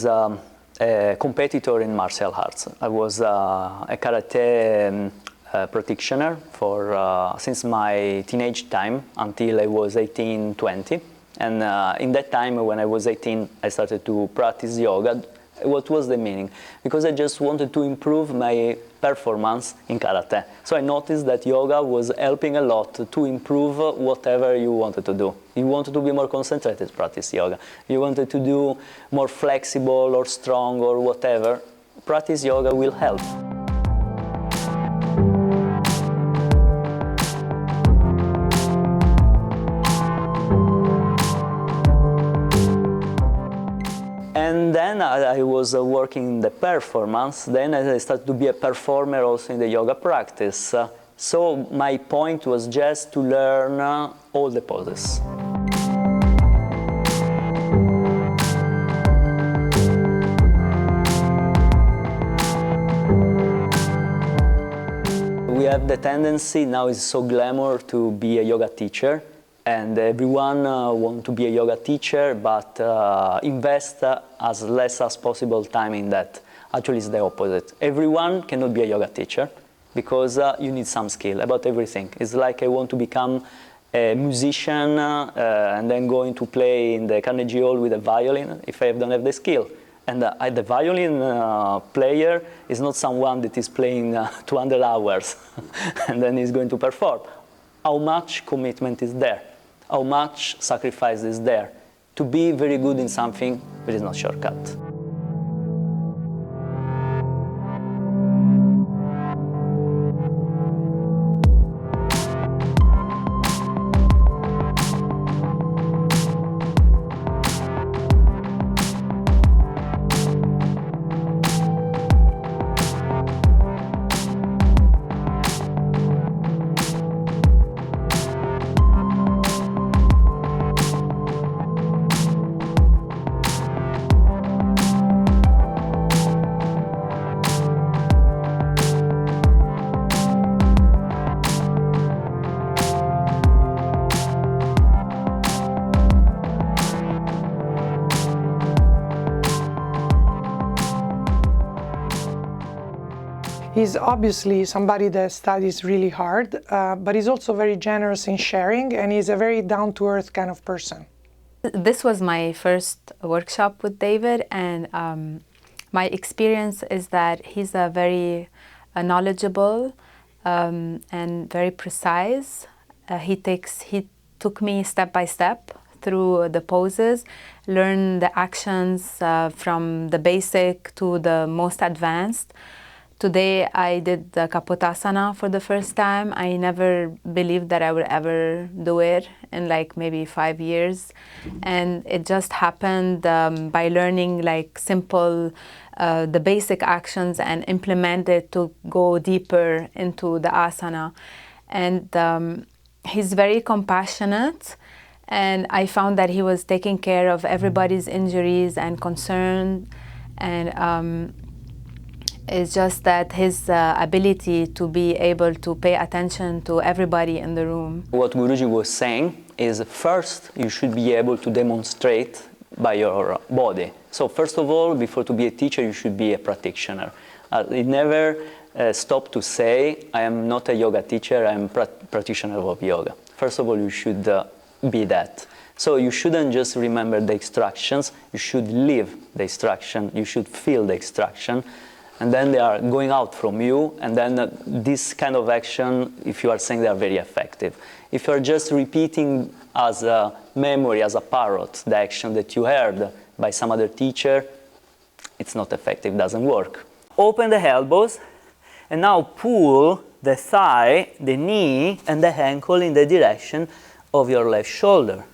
was a competitor in martial arts. I was a karate practitioner for since my teenage time until I was 18, 20. And in that time, when I was 18, I started to practice yoga. What was the meaning? Because I just wanted to improve my performance in karate. So I noticed that yoga was helping a lot to improve whatever you wanted to do. You wanted to be more concentrated, practice yoga. You wanted to do more flexible or strong or whatever, practice yoga will help. And then I was working in the performance. Then I started to be a performer also in the yoga practice. So my point was just to learn all the poses. We have the tendency, now it's so glamour to be a yoga teacher. And everyone wants to be a yoga teacher, but invest as less as possible time in that. Actually, it's the opposite. Everyone cannot be a yoga teacher because you need some skill about everything. It's like I want to become a musician and then going to play in the Carnegie Hall with a violin if I don't have the skill. And the violin player is not someone that is playing 200 hours and then is going to perform. How much commitment is there? How much sacrifice is there? To be very good in something, there is no shortcut. He's obviously somebody that studies really hard, but he's also very generous in sharing, and he's a very down-to-earth kind of person. This was my first workshop with David, and my experience is that he's a very knowledgeable and very precise. He took me step by step through the poses, learned the actions from the basic to the most advanced. Today I did the Kapotasana for the first time. I never believed that I would ever do it in like maybe 5 years. And it just happened by learning like simple, the basic actions and implement it to go deeper into the asana. And he's very compassionate. And I found that he was taking care of everybody's injuries and concern. And it's just that his ability to be able to pay attention to everybody in the room. What Guruji was saying is first you should be able to demonstrate by your body. So first of all, before to be a teacher, you should be a practitioner. It never stopped to say, I am not a yoga teacher, I am practitioner of yoga. First of all, you should be that. So you shouldn't just remember the instructions, you should live the instruction, you should feel the instruction. And then they are going out from you, and then this kind of action, if you are saying they are very effective. If you are just repeating as a memory, as a parrot, the action that you heard by some other teacher, it's not effective, doesn't work. Open the elbows, and now pull the thigh, the knee, and the ankle in the direction of your left shoulder,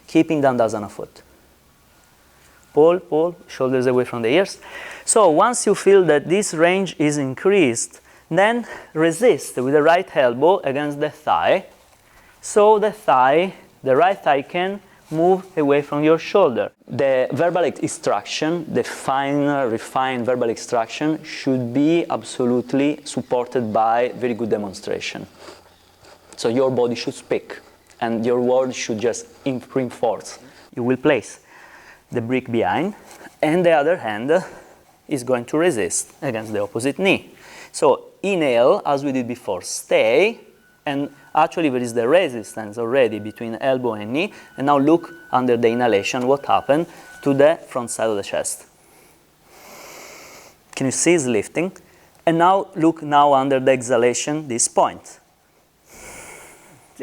keeping Dandasana foot. Pull, pull, shoulders away from the ears. So once you feel that this range is increased, then resist with the right elbow against the thigh. So the right thigh can move away from your shoulder. The verbal instruction, the fine, refined verbal instruction should be absolutely supported by very good demonstration. So your body should speak and your words should just reinforce. You will place the brick behind and the other hand is going to resist against the opposite knee. So inhale, as we did before, stay, and actually there is the resistance already between elbow and knee, and now look under the inhalation what happened to the front side of the chest. Can you see it's lifting? And now look now under the exhalation, this point.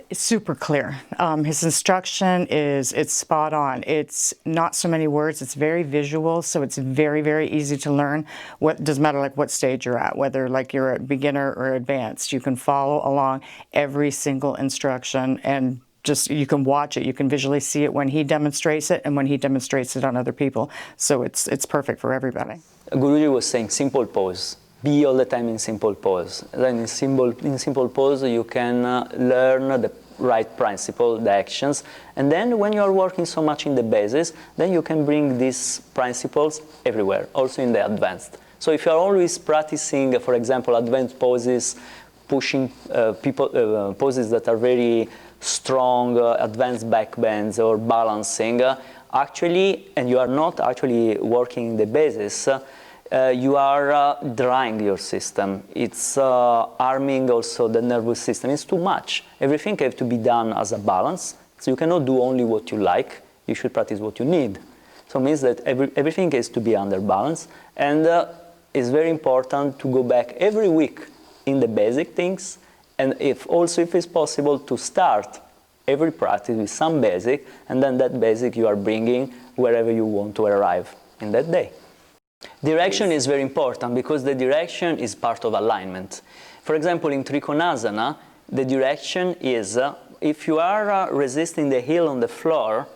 It's super clear. His instruction it's spot on. It's not so many words, it's very visual, so it's very, very easy to learn. What doesn't matter like what stage you're at, whether like you're a beginner or advanced, you can follow along every single instruction and just you can watch it, you can visually see it when he demonstrates it and when he demonstrates it on other people. So it's perfect for everybody. Guruji was saying simple pose. Be all the time in simple pose. Then in simple pose you can learn the right principle, the actions, and then when you are working so much in the basis, then you can bring these principles everywhere, also in the advanced. So if you are always practicing, for example, advanced poses, pushing poses that are very strong, advanced back bends or balancing, actually, and you are not actually working in the basis, you are drying your system. It's harming also the nervous system. It's too much. Everything has to be done as a balance. So you cannot do only what you like. You should practice what you need. So it means that everything has to be under balance. And it's very important to go back every week in the basic things. And if it's possible, to start every practice with some basic. And then that basic you are bringing wherever you want to arrive in that day. Direction is very important because the direction is part of alignment. For example, in Trikonasana, the direction is if you are resisting the heel on the floor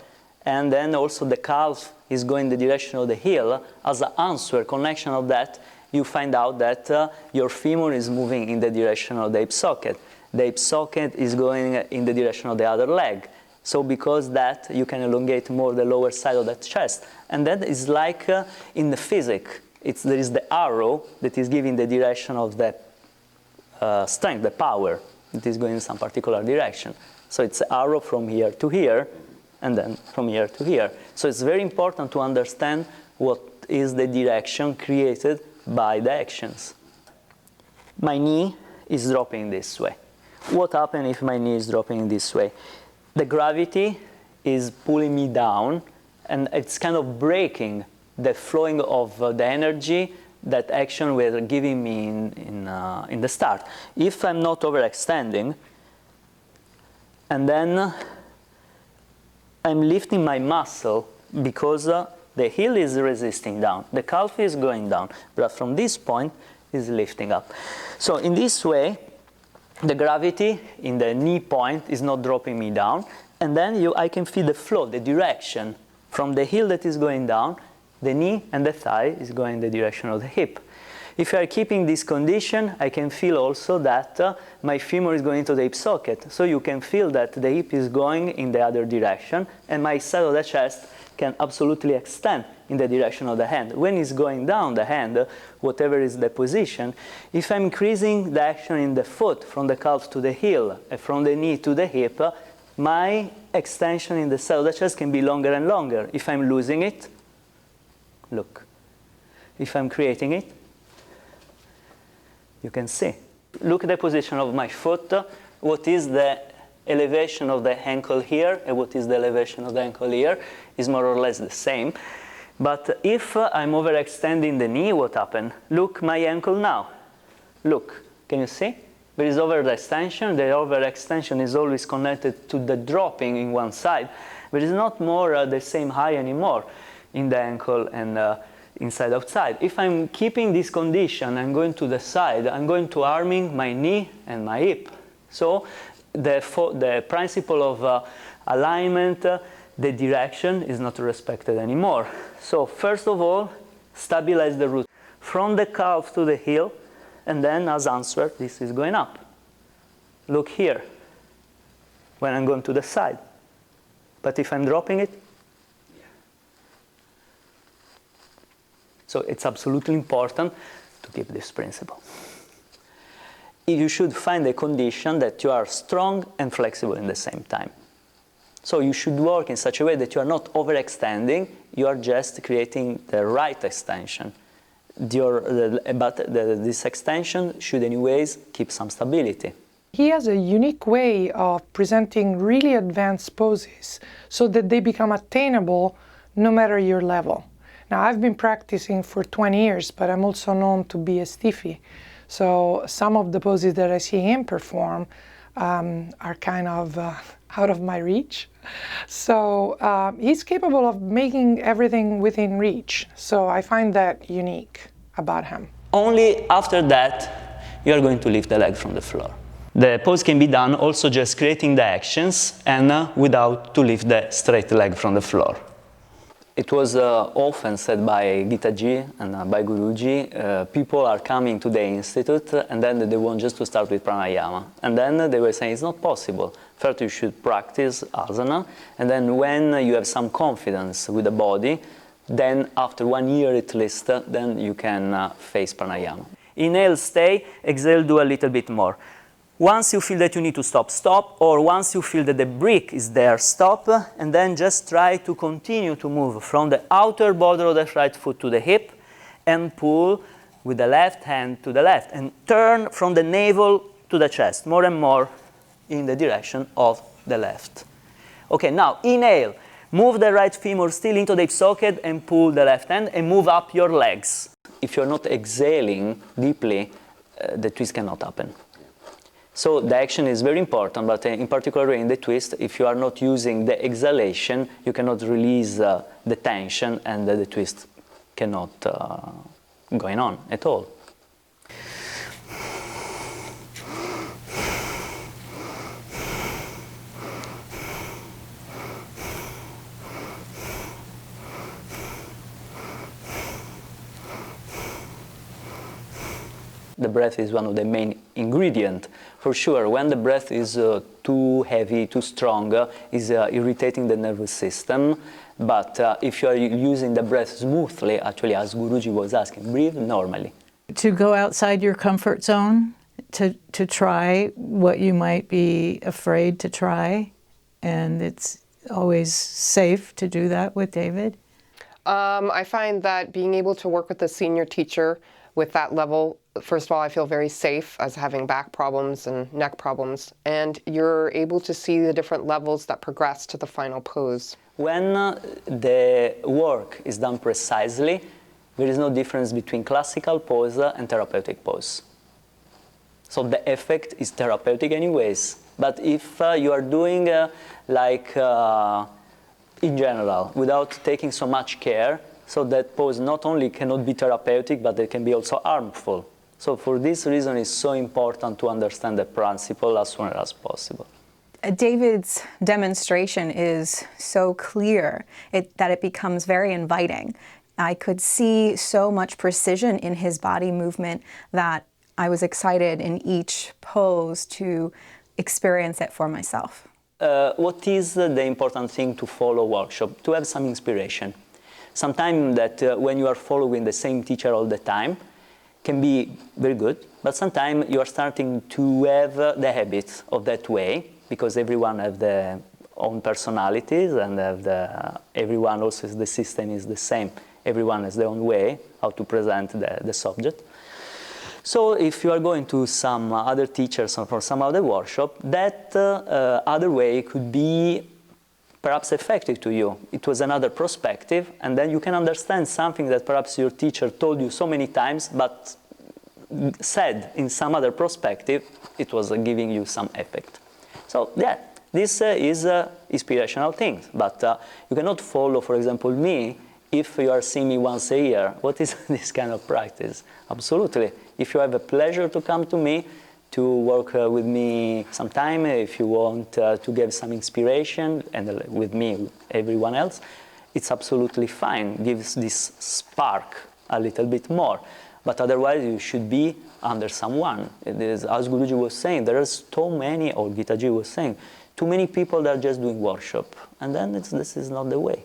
and then also the calf is going in the direction of the heel, as an answer, connection of that, you find out that your femur is moving in the direction of the hip socket. The hip socket is going in the direction of the other leg. So because that, you can elongate more the lower side of that chest. And that is like in the physics. There is the arrow that is giving the direction of the strength, the power, that is going in some particular direction. So it's an arrow from here to here, and then from here to here. So it's very important to understand what is the direction created by the actions. My knee is dropping this way. What happens if my knee is dropping this way? The gravity is pulling me down, and it's kind of breaking the flowing of the energy that action were giving me in the start. If I'm not overextending, and then I'm lifting my muscle because the heel is resisting down, the calf is going down, but from this point is lifting up. So in this way, the gravity in the knee point is not dropping me down, and then I can feel the flow, the direction from the heel that is going down, the knee and the thigh is going in the direction of the hip. If I are keeping this condition, I can feel also that my femur is going to the hip socket. So you can feel that the hip is going in the other direction, and my side of the chest can absolutely extend in the direction of the hand. When it's going down the hand, whatever is the position, if I'm increasing the action in the foot from the calf to the heel and from the knee to the hip, my extension in the side of the chest can be longer and longer. If I'm losing it, look. If I'm creating it, you can see. Look at the position of my foot. What is the elevation of the ankle here and what is the elevation of the ankle here is more or less the same. But if I'm overextending the knee, what happened? Look my ankle now. Look, can you see? There is overextension. The overextension is always connected to the dropping in one side. There is not more the same high anymore in the ankle and inside outside. If I'm keeping this condition, I'm going to the side, I'm going to arming my knee and my hip. So the principle of alignment, the direction is not respected anymore. So first of all, stabilize the root from the calf to the heel, and then as answer, this is going up. Look here, when I'm going to the side. But if I'm dropping it, so it's absolutely important to keep this principle. You should find a condition that you are strong and flexible in the same time. So you should work in such a way that you are not overextending, you are just creating the right extension. This extension should anyways keep some stability. He has a unique way of presenting really advanced poses so that they become attainable no matter your level. Now, I've been practicing for 20 years, but I'm also known to be a stiffy. So some of the poses that I see him perform are kind of out of my reach. So he's capable of making everything within reach. So I find that unique about him. Only after that, you are going to lift the leg from the floor. The pose can be done also just creating the actions and without to lift the straight leg from the floor. It was often said by Gitaji and by Guruji, people are coming to the institute and then they want just to start with pranayama. And then they were saying it's not possible. First you should practice asana, and then when you have some confidence with the body, then after 1 year at least, then you can face pranayama. Inhale, stay, exhale, do a little bit more. Once you feel that you need to stop, stop, or once you feel that the brick is there, stop, and then just try to continue to move from the outer border of the right foot to the hip, and pull with the left hand to the left, and turn from the navel to the chest, more and more in the direction of the left. Okay, now inhale, move the right femur still into the hip socket, and pull the left hand, and move up your legs. If you're not exhaling deeply, the twist cannot happen. So the action is very important, but in particular in the twist, if you are not using the exhalation, you cannot release the tension, and the twist cannot going on at all. The breath is one of the main ingredients. For sure, when the breath is too heavy, too strong, is irritating the nervous system. But if you are using the breath smoothly, actually, as Guruji was asking, breathe normally. To go outside your comfort zone, to try what you might be afraid to try, and it's always safe to do that with David. I find that being able to work with a senior teacher with that level, first of all, I feel very safe as having back problems and neck problems, and you're able to see the different levels that progress to the final pose. When the work is done precisely, there is no difference between classical pose and therapeutic pose. So the effect is therapeutic anyways. But if you are doing in general, without taking so much care, so that pose not only cannot be therapeutic, but it can be also harmful. So for this reason, it's so important to understand the principle as soon as possible. David's demonstration is so clear that it becomes very inviting. I could see so much precision in his body movement that I was excited in each pose to experience it for myself. What is the important thing to follow workshop? To have some inspiration. Sometimes that when you are following the same teacher all the time can be very good, but sometimes you are starting to have the habit of that way, because everyone has their own personalities, and everyone also, the system is the same. Everyone has their own way how to present the subject. So if you are going to some other teachers or for some other workshop, that other way could be perhaps effective to you. It was another perspective, and then you can understand something that perhaps your teacher told you so many times, but said in some other perspective, it was giving you some effect. So yeah, this is inspirational thing, but you cannot follow, for example, me, if you are seeing me once a year. What is this kind of practice? Absolutely. If you have a pleasure to come to me, to work with me sometime, if you want to get some inspiration, and with me, with everyone else, it's absolutely fine. Gives this spark a little bit more. But otherwise, you should be under someone. It is, as Guruji was saying, there are so many, or Gitaji was saying, too many people that are just doing workshop. And then this is not the way.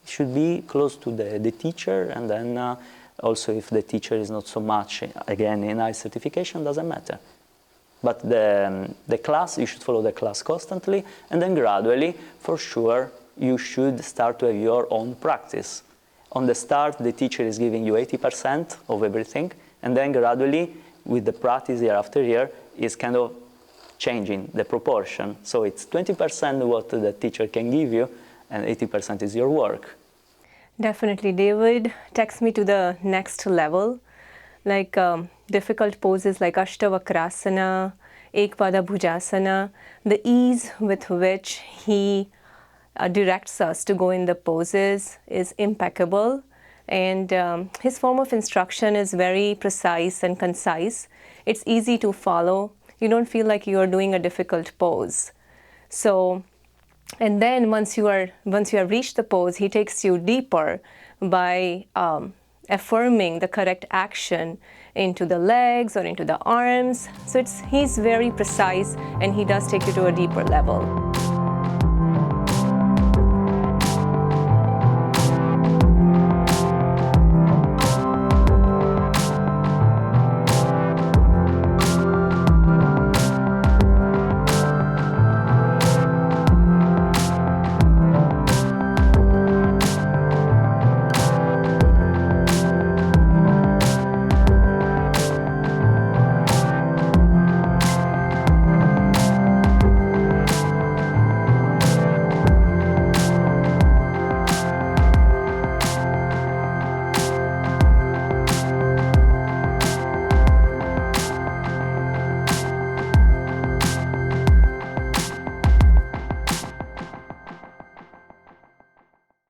It should be close to the teacher, and then also if the teacher is not so much, again, in high certification, doesn't matter. But the class, you should follow the class constantly, and then gradually, for sure, you should start to have your own practice. On the start, the teacher is giving you 80% of everything, and then gradually, with the practice year after year, is kind of changing the proportion. So it's 20% what the teacher can give you, and 80% is your work. Definitely. David takes me to the next level, like difficult poses like Ashtavakrasana, Ekpada Bhujasana, the ease with which he directs us to go in the poses is impeccable, and his form of instruction is very precise and concise. It's easy to follow. You don't feel like you are doing a difficult pose. So, and then once you have reached the pose, he takes you deeper by affirming the correct action into the legs or into the arms. So he's very precise, and he does take you to a deeper level.